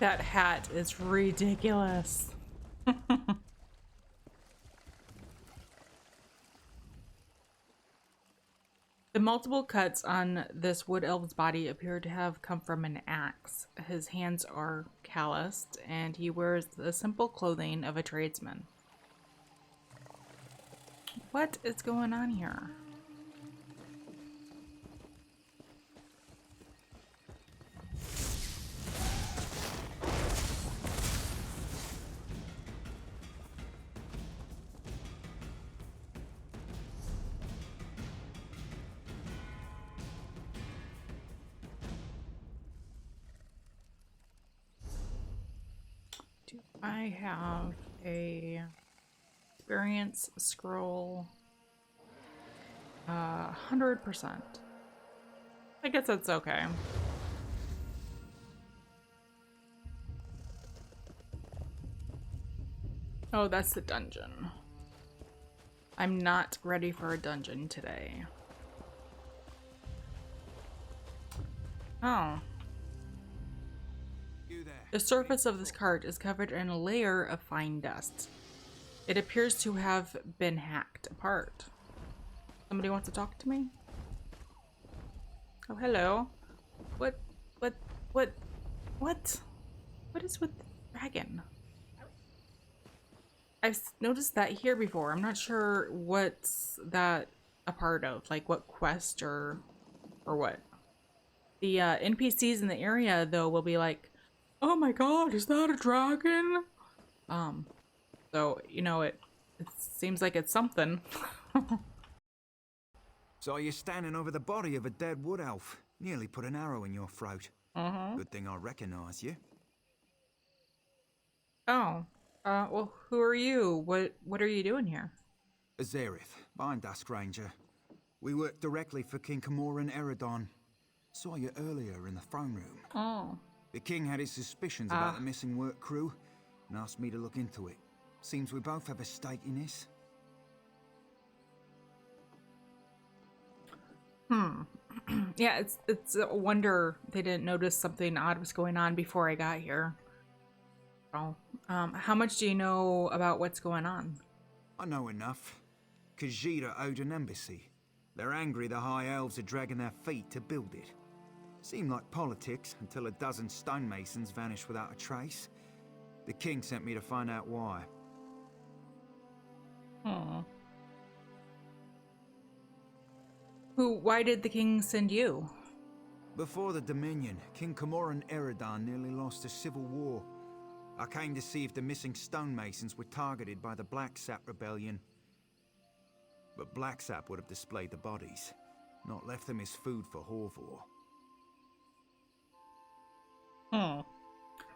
That hat is ridiculous. The multiple cuts on this wood elf's body appear to have come from an axe. His hands are calloused, and he wears the simple clothing of a tradesman. What is going on here? I have a experience scroll 100%. I guess that's okay. Oh, that's the dungeon. I'm not ready for a dungeon today. Oh. The surface of this cart is covered in a layer of fine dust. It appears to have been hacked apart. Somebody wants to talk to me? Oh, hello. What is with the dragon? I've noticed that here before. I'm not sure what's that a part of, like what quest or what. The NPCs in the area though will be like, oh my god, is that a dragon? So, you know, it seems like it's something. So you're standing over the body of a dead wood elf. Nearly put an arrow in your throat. Good thing I recognize you. Oh. Well, who are you? What are you doing here? Azerith, bind us, stranger. We work directly for King Camoran Eredon. Saw you earlier in the throne room. Oh. The king had his suspicions about the missing work crew and asked me to look into it. Seems we both have a stake in this. Yeah, it's a wonder they didn't notice something odd was going on before I got here. Oh. How much do you know about what's going on? I know enough. Khajiit owed an embassy. They're angry the High Elves are dragging their feet to build it. Seemed like politics until a dozen stonemasons vanished without a trace. The king sent me to find out why. Why did the king send you? Before the Dominion, King Camoran Eredon nearly lost a civil war. I came to see if the missing stonemasons were targeted by the Blacksap rebellion. But Blacksap would have displayed the bodies, not left them as food for Horvor.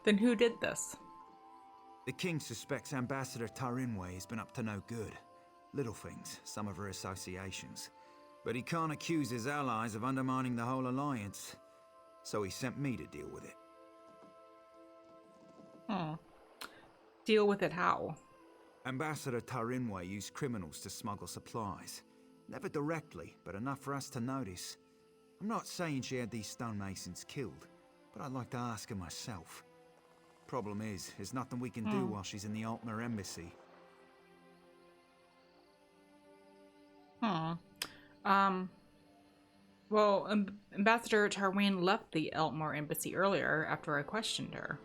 Then who did this? The king suspects Ambassador Tarinway has been up to no good. Little things, some of her associations. But he can't accuse his allies of undermining the whole alliance. So he sent me to deal with it. Deal with it how? Ambassador Tarinway used criminals to smuggle supplies. Never directly, but enough for us to notice. I'm not saying she had these stonemasons killed, but I'd like to ask her myself. Problem is, there's nothing we can do while she's in the Altmer embassy. Well, Ambassador Tarween left the Eltmore embassy earlier after I questioned her.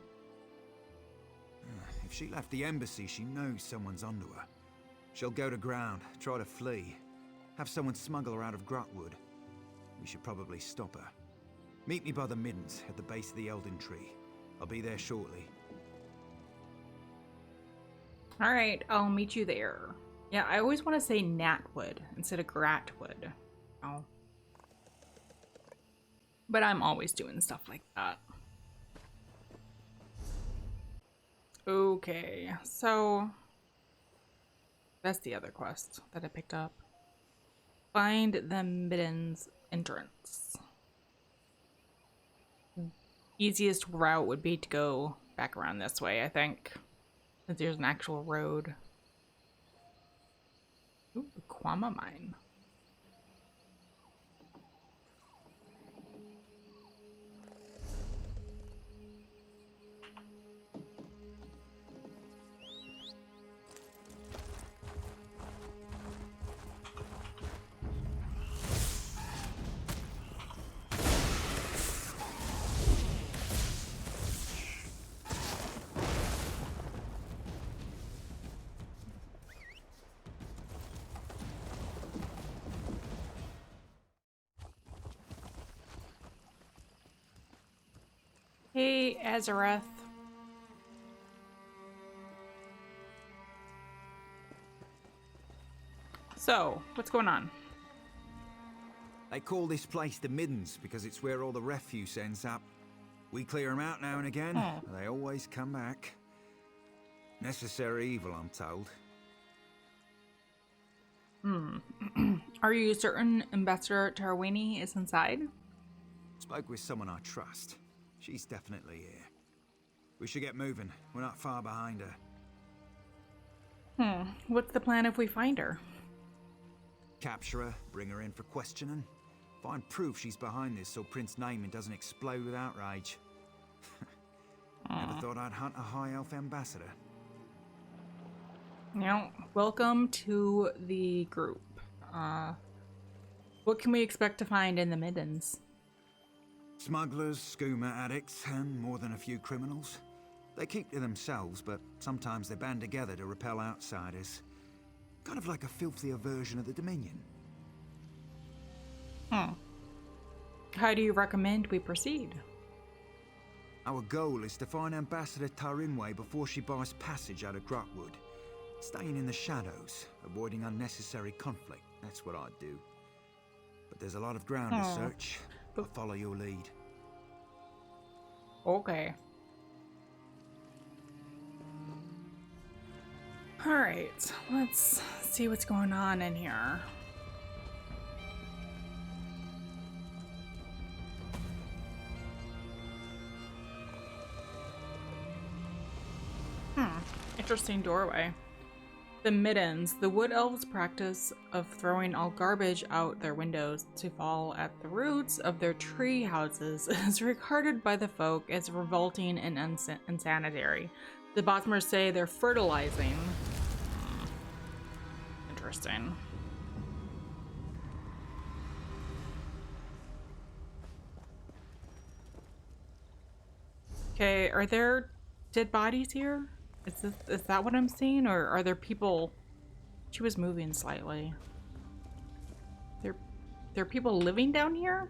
If she left the embassy, she knows someone's onto her. She'll go to ground, try to flee. Have someone smuggle her out of Grotwood. We should probably stop her. Meet me by the Middens at the base of the Elden Tree. I'll be there shortly. Alright, I'll meet you there. Yeah, I always want to say Natwood instead of Gratwood. Oh. But I'm always doing stuff like that. Okay, so that's the other quest that I picked up. Find the Middens entrance. Easiest route would be to go back around this way, I think. Since there's an actual road. Ooh, the Quama mine. Hey, Azareth. So, what's going on? They call this place the Middens because it's where all the refuse ends up. We clear them out now and again, Oh. but they always come back. Necessary evil, I'm told. Are you certain Ambassador Tarwini is inside? Spoke with someone I trust. She's definitely here. We should get moving. We're not far behind her. What's the plan if we find her? Capture her, bring her in for questioning. Find proof she's behind this so Prince Naaman doesn't explode with outrage. Never thought I'd hunt a high elf ambassador. Welcome to the group. What can we expect to find in the Middens? Smugglers, skooma addicts, and more than a few criminals. They keep to themselves, but sometimes they band together to repel outsiders. Kind of like a filthier version of the Dominion. How do you recommend we proceed? Our goal is to find Ambassador Tarinway before she buys passage out of Grotwood. Staying in the shadows, avoiding unnecessary conflict. That's what I'd do. But there's a lot of ground to search. I'll follow your lead. Okay. Alright, let's see what's going on in here. Interesting doorway. The Middens, the wood elves' practice of throwing all garbage out their windows to fall at the roots of their tree houses is regarded by the folk as revolting and unsanitary. The Bosmers say they're fertilizing. Interesting. Okay, are there dead bodies here? Is that what I'm seeing, or are there people? She was moving slightly. There are people living down here?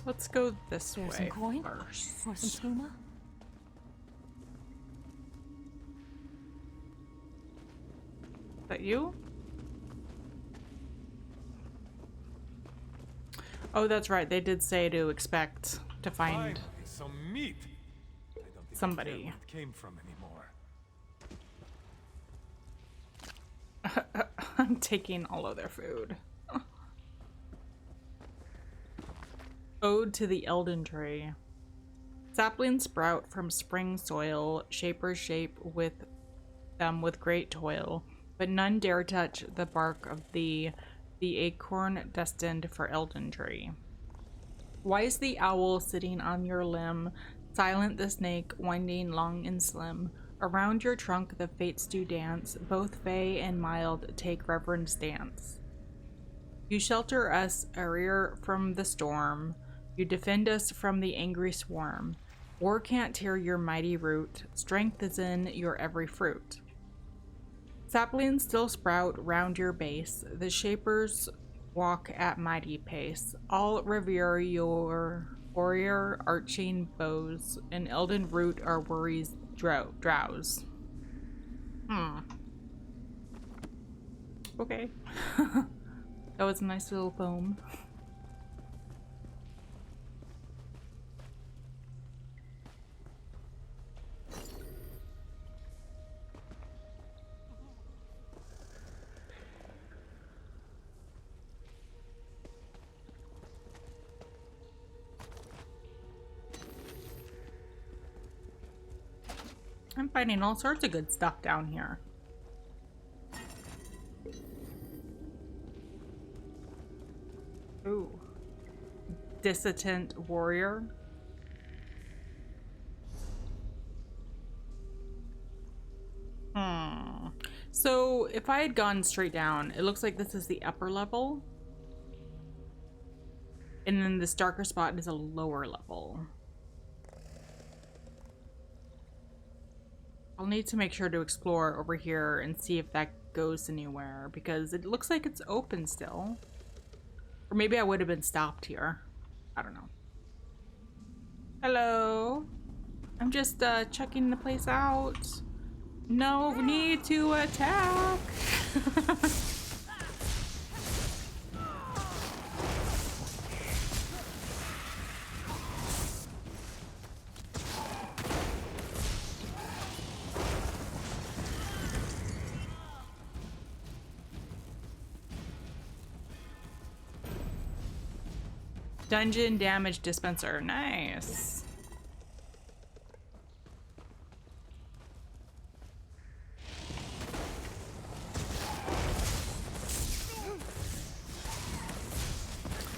Let's go this way Some coin first. or some skooma. Is that you? Oh, that's right. They did say to expect to find Finally, some meat. I don't even somebody. care where it came from anymore. I'm taking all of their food. Ode to the Elden Tree. Saplings sprout from spring soil, shapers shape with them with great toil, but none dare touch the bark of the acorn destined for Elden Tree. Wise the owl sitting on your limb, silent the snake winding long and slim. Around your trunk the fates do dance, both fey and mild take reverend stance. You shelter us, Arir, from the storm. You defend us from the angry swarm. War can't tear your mighty root, strength is in your every fruit. Saplings still sprout round your base, the shapers walk at mighty pace. All revere your warrior arching bows, and Elden Root our worries drowse. Okay. That was a nice little poem. I'm finding all sorts of good stuff down here. Ooh. Dissident warrior. So if I had gone straight down, it looks like this is the upper level. And then this darker spot is a lower level. I'll need to make sure to explore over here and see if that goes anywhere, because it looks like it's open still. Or maybe I would have been stopped here. I don't know. Hello. I'm just checking the place out. No need to attack. Dungeon damage dispenser. Nice.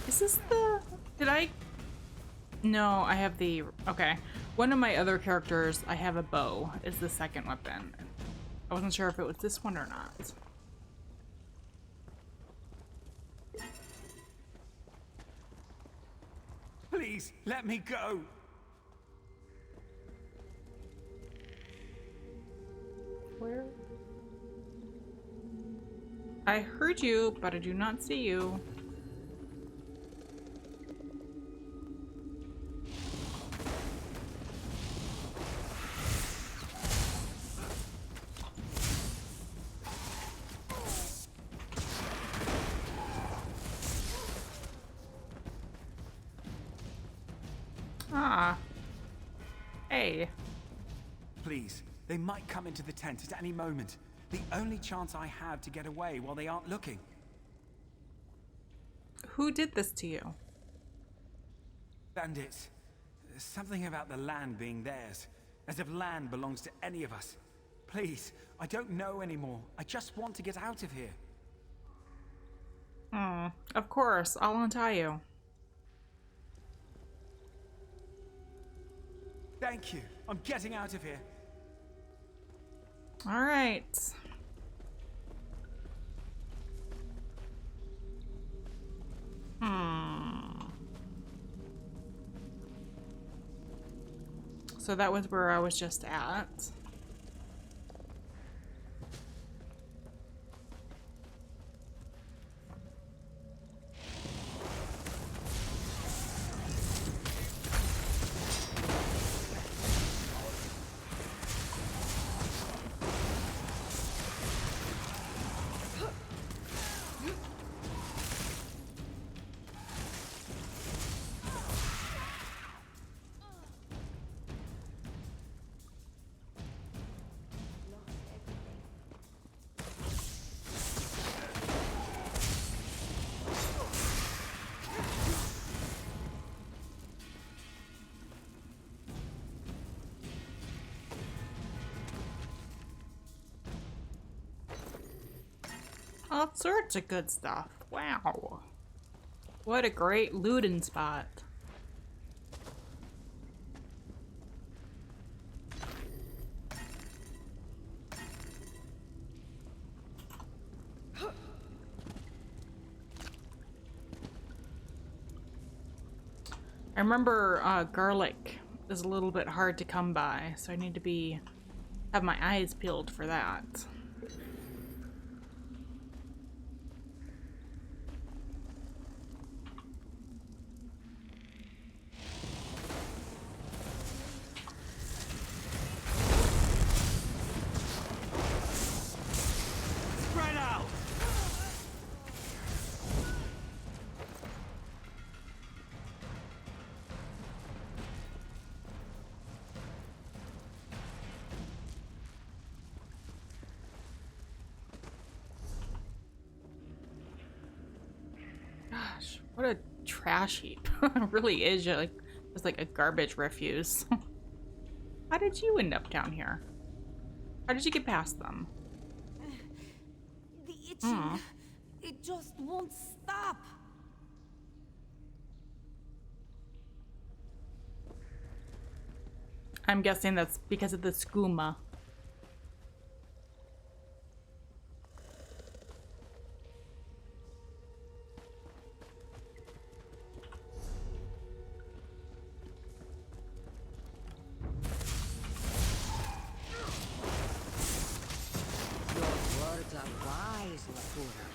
Is this the... Did I... No, I have the... Okay. One of my other characters, I have a bow, is the second weapon. I wasn't sure if it was this one or not. Please, let me go. Where? I heard you, but I do not see you. Ah. Hey. Please, they might come into the tent at any moment. The only chance I have to get away while they aren't looking. Who did this to you? Bandits. Something about the land being theirs. As if land belongs to any of us. Please, I don't know anymore. I just want to get out of here. Of course, I'll untie you. Thank you. I'm getting out of here. All right. So that was where I was just at. All sorts of good stuff. Wow. What a great looting spot. I remember garlic is a little bit hard to come by, so I need to have my eyes peeled for that. Gosh, what a trash heap. It really is just like a garbage refuse. How did you end up down here? How did you get past them? The itching, it just won't stop. I'm guessing that's because of the skooma. Your words are wise, Lakura.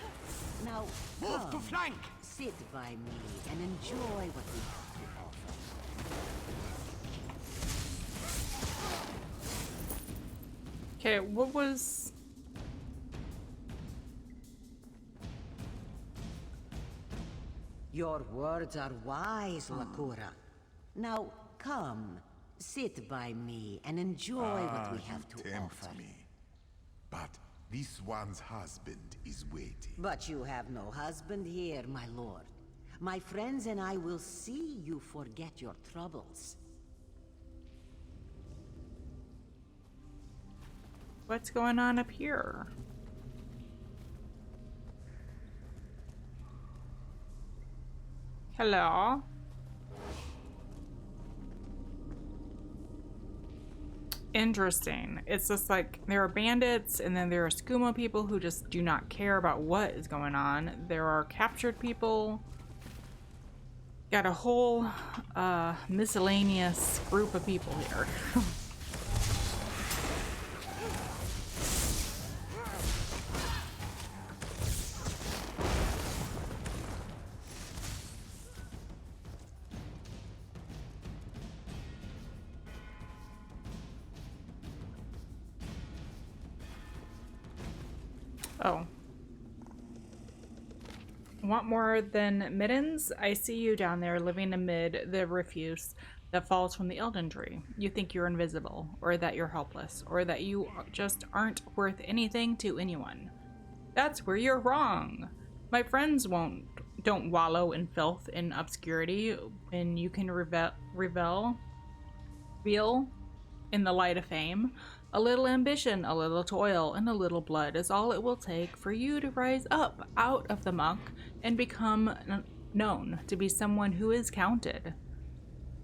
Now, Move to come. flank! Sit by me and enjoy what we have to offer. Okay, what was... Your words are wise, Lakura. Now, come, sit by me and enjoy what we have to tempt offer. me. But this one's husband is waiting. But you have no husband here, my lord. My friends and I will see you forget your troubles. What's going on up here? Hello? Interesting. It's just like there are bandits and then there are skooma people who just do not care about what is going on. There are captured people. Got a whole miscellaneous group of people here. Oh. Want more than Middens? I see you down there living amid the refuse that falls from the Elden tree. You think you're invisible, or that you're helpless, or that you just aren't worth anything to anyone. That's where you're wrong. My friends don't wallow in filth and obscurity when you can reveal in the light of fame. A little ambition, a little toil, and a little blood is all it will take for you to rise up out of the muck and become known to be someone who is counted.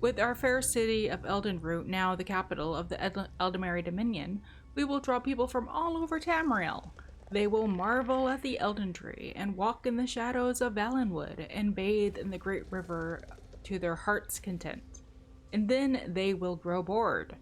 With our fair city of Elden Root now the capital of the Eldamari Dominion, we will draw people from all over Tamriel. They will marvel at the Elden Tree and walk in the shadows of Valenwood and bathe in the great river to their heart's content. And then they will grow bored.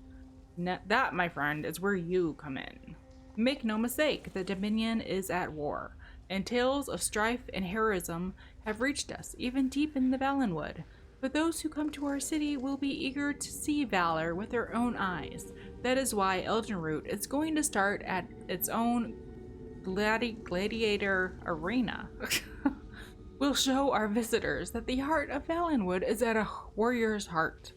That, my friend, is where you come in. Make no mistake, the Dominion is at war, and tales of strife and heroism have reached us, even deep in the Valenwood. But those who come to our city will be eager to see valor with their own eyes. That is why Elden Root is going to start at its own gladiator arena. We'll show our visitors that the heart of Valenwood is at a warrior's heart.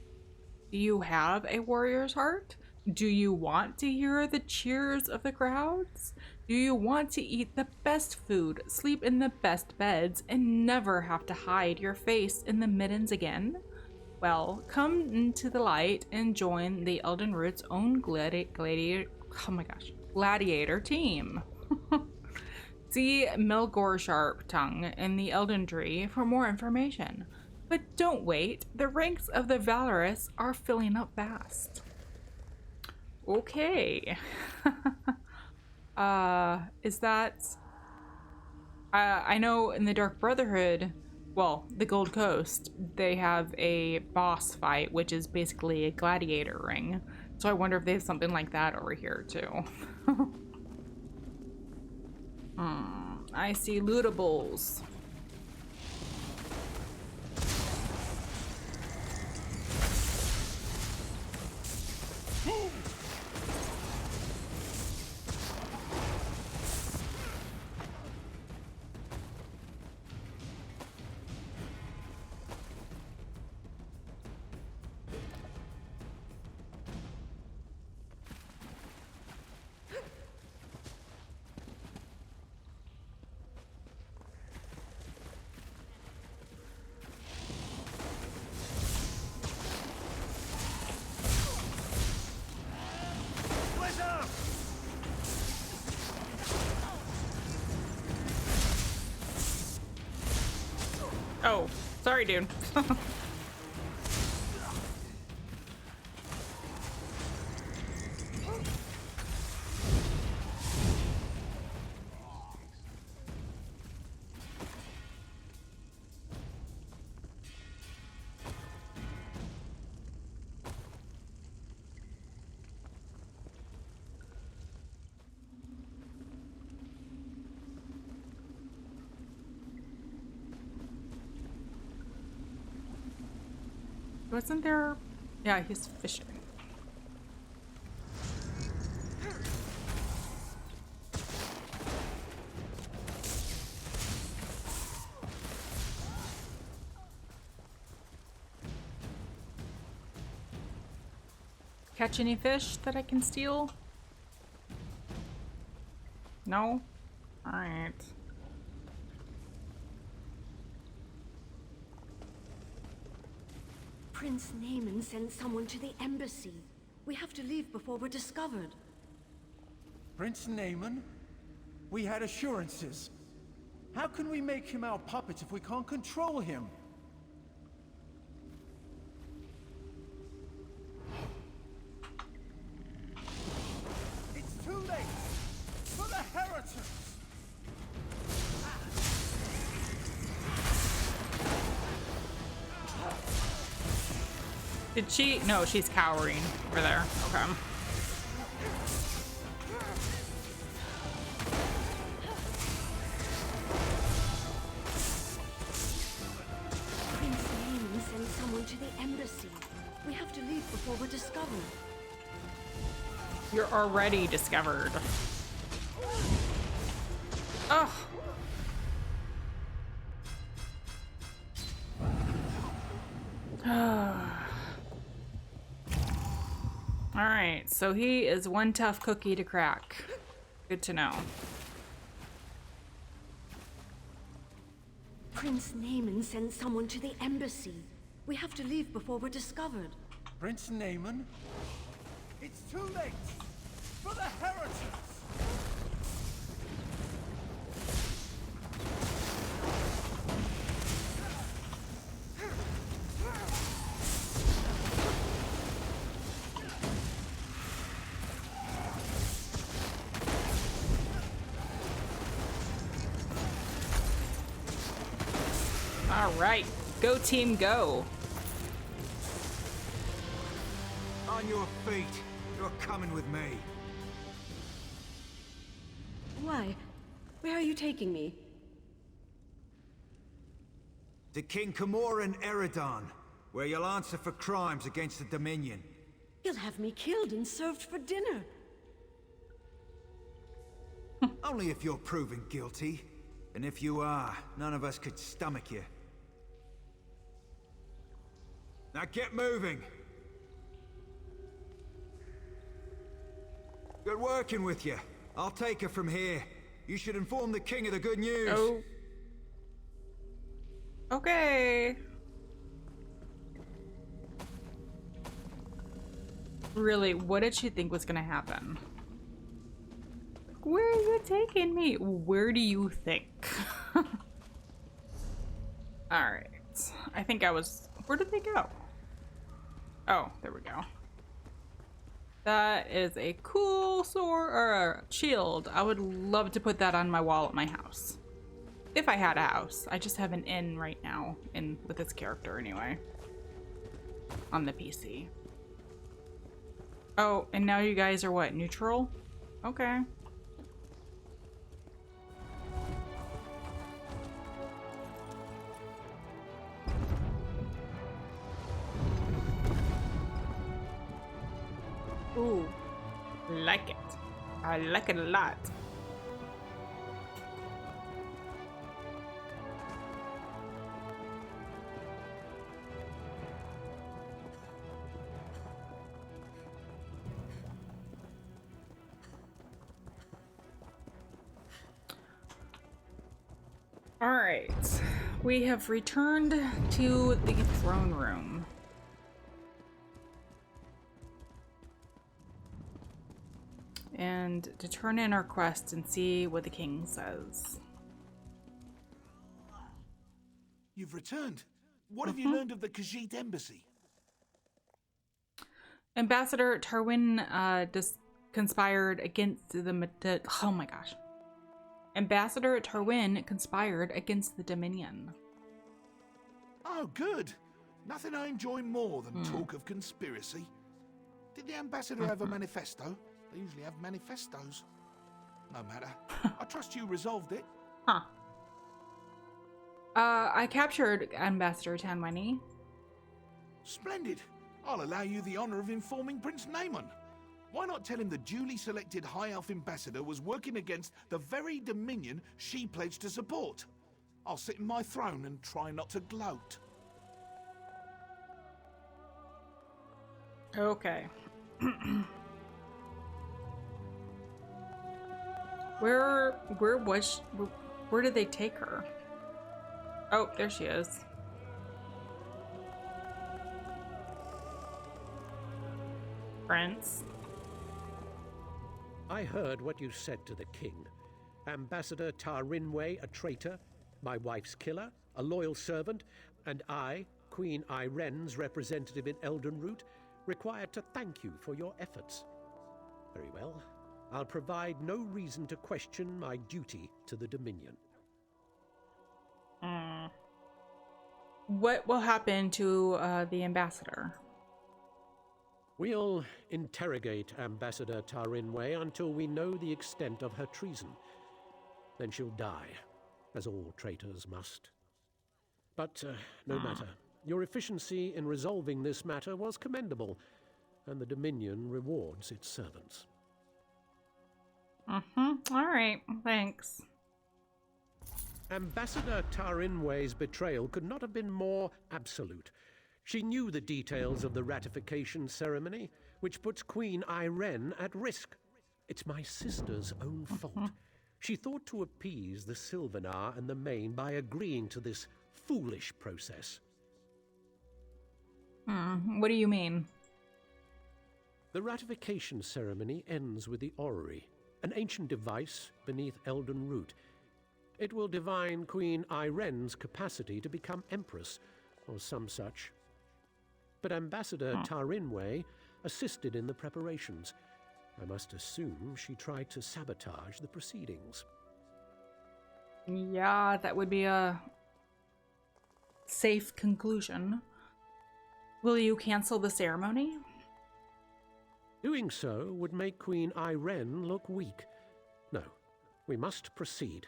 Do you have a warrior's heart? Do you want to hear the cheers of the crowds? Do you want to eat the best food, sleep in the best beds, and never have to hide your face in the Middens again? Well, come into the light and join the Elden Root's own gladiator team. See Melgor Sharptongue in the Elden Tree for more information. But don't wait, the ranks of the valorous are filling up fast. Okay. Is that... I know in the Dark Brotherhood, well, the Gold Coast, they have a boss fight, which is basically a gladiator ring. So I wonder if they have something like that over here, too. I see lootables. Oh, sorry, dude. Wasn't there? Yeah, he's fishing. Catch any fish that I can steal? No? Alright. Prince Naaman sent someone to the embassy. We have to leave before we're discovered. Prince Naaman? We had assurances. How can we make him our puppet if we can't control him? It's too late! For the heretic! Did she? No, she's cowering over there. Okay. Prince Naaman sent someone to the embassy. We have to leave before we're discovered. You're already discovered. Ugh. Alright, so he is one tough cookie to crack. Good to know. Prince Naaman sent someone to the embassy. We have to leave before we're discovered. Prince Naaman? It's too late! For the heretics! All right, go team, go. On your feet. You're coming with me. Why? Where are you taking me? To King Camor and Eridon, where you'll answer for crimes against the Dominion. You'll have me killed and served for dinner. Only if you're proven guilty. And if you are, none of us could stomach you. Now get moving! Good working with you. I'll take her from here. You should inform the king of the good news. Oh. Okay. Really, what did she think was gonna happen? Where are you taking me? Where do you think? Alright. I think I was... Where did they go? Oh, there we go. That is a cool sword or a shield. I would love to put that on my wall at my house. If I had a house. I just have an inn right now with this character anyway. On the PC. Oh, and now you guys are what? Neutral? Okay. Ooh, like it. I like it a lot. All right, we have returned to the throne room. And to turn in our quest and see what the king says. You've returned. What have you learned of the Khajiit embassy? Ambassador Tarwin conspired against the oh my gosh. Ambassador Tarwin conspired against the Dominion. Oh, good. Nothing I enjoy more than talk of conspiracy. Did the ambassador have a manifesto? They usually have manifestos. No matter. I trust you resolved it. Huh. I captured Ambassador Tanwini. Splendid. I'll allow you the honor of informing Prince Naaman. Why not tell him the duly selected High Elf Ambassador was working against the very dominion she pledged to support? I'll sit in my throne and try not to gloat. Okay. Where did they take her? Oh, there she is. Prince. I heard what you said to the king. Ambassador Tarinway, a traitor, my wife's killer, a loyal servant, and I, Queen Iren's representative in Elden Root, required to thank you for your efforts. Very well. I'll provide no reason to question my duty to the Dominion. What will happen to the ambassador? We'll interrogate Ambassador Tarinway until we know the extent of her treason. Then she'll die, as all traitors must. But no matter. Your efficiency in resolving this matter was commendable, and the Dominion rewards its servants. All right, thanks. Ambassador Tarinway's betrayal could not have been more absolute. She knew the details of the ratification ceremony, which puts Queen Iren at risk. It's my sister's own fault. She thought to appease the Sylvanar and the Main by agreeing to this foolish process. What do you mean? The ratification ceremony ends with the orrery, an ancient device beneath Elden Root. It will divine Queen Iren's capacity to become Empress, or some such. But Ambassador Tarinway assisted in the preparations. I must assume she tried to sabotage the proceedings. Yeah, that would be a safe conclusion. Will you cancel the ceremony? Doing so would make Queen Iren look weak. No, we must proceed.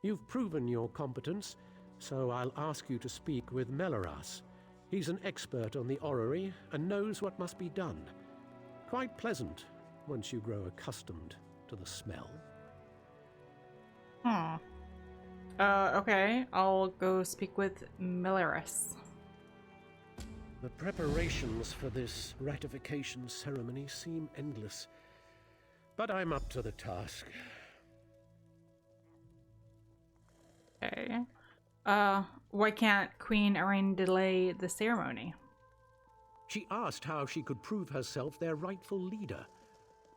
You've proven your competence, so I'll ask you to speak with Melaras. He's an expert on the orrery and knows what must be done. Quite pleasant once you grow accustomed to the smell. Okay. I'll go speak with Melaras. The preparations for this ratification ceremony seem endless, but I'm up to the task. Okay. Why can't Queen Iren delay the ceremony? She asked how she could prove herself their rightful leader.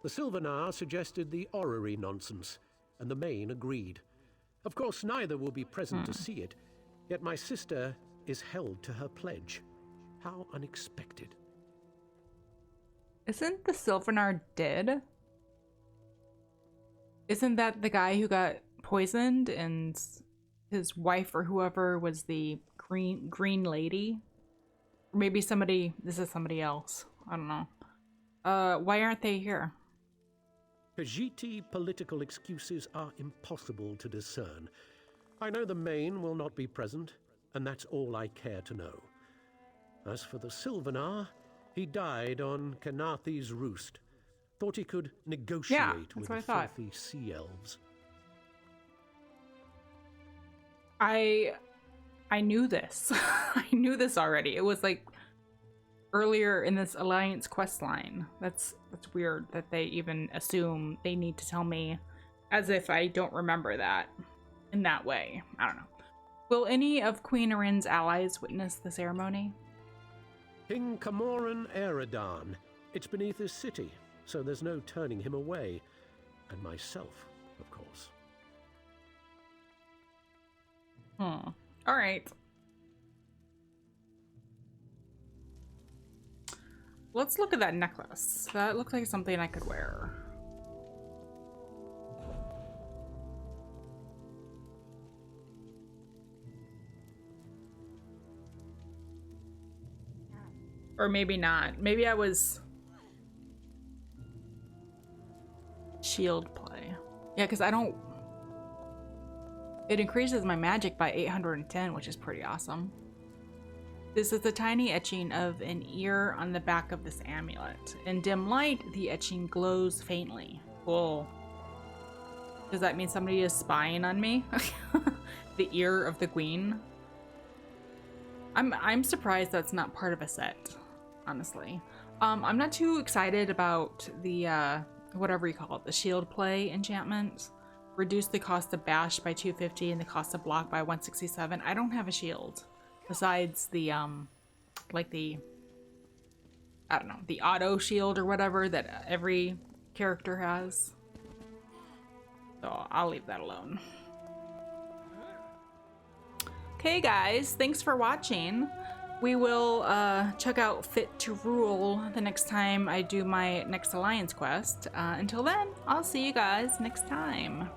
The Sylvanar suggested the orrery nonsense, and the Main agreed. Of course, neither will be present to see it, yet my sister is held to her pledge. How unexpected. Isn't the Sylvanar dead? Isn't that the guy who got poisoned and his wife or whoever was the green lady? Or maybe this is somebody else. I don't know. Why aren't they here? Khajiiti political excuses are impossible to discern. I know the Main will not be present, and that's all I care to know. As for the Sylvanar, he died on Kanathi's roost. Thought he could negotiate with the filthy sea elves. I knew this. I knew this already. It was like earlier in this Alliance quest line. That's weird that they even assume they need to tell me as if I don't remember that in that way. I don't know. Will any of Queen Iren's allies witness the ceremony? King Camoran Eridan. It's beneath his city, so there's no turning him away. And myself, of course. All right. Let's look at that necklace. That looks like something I could wear. Or maybe not. Maybe I was shield play. Yeah, because I don't... It increases my magic by 810, which is pretty awesome. This is a tiny etching of an ear on the back of this amulet. In dim light, the etching glows faintly. Cool. Does that mean somebody is spying on me? The ear of the queen? I'm surprised that's not part of a set, honestly. I'm not too excited about the whatever you call it, the shield play enchantment. Reduce the cost of bash by 250 and the cost of block by 167. I don't have a shield besides the like the, I don't know, the auto shield or whatever that every character has. So I'll leave that alone. Okay guys, thanks for watching. We will check out Fit to Rule the next time I do my next Alliance quest. Until then, I'll see you guys next time.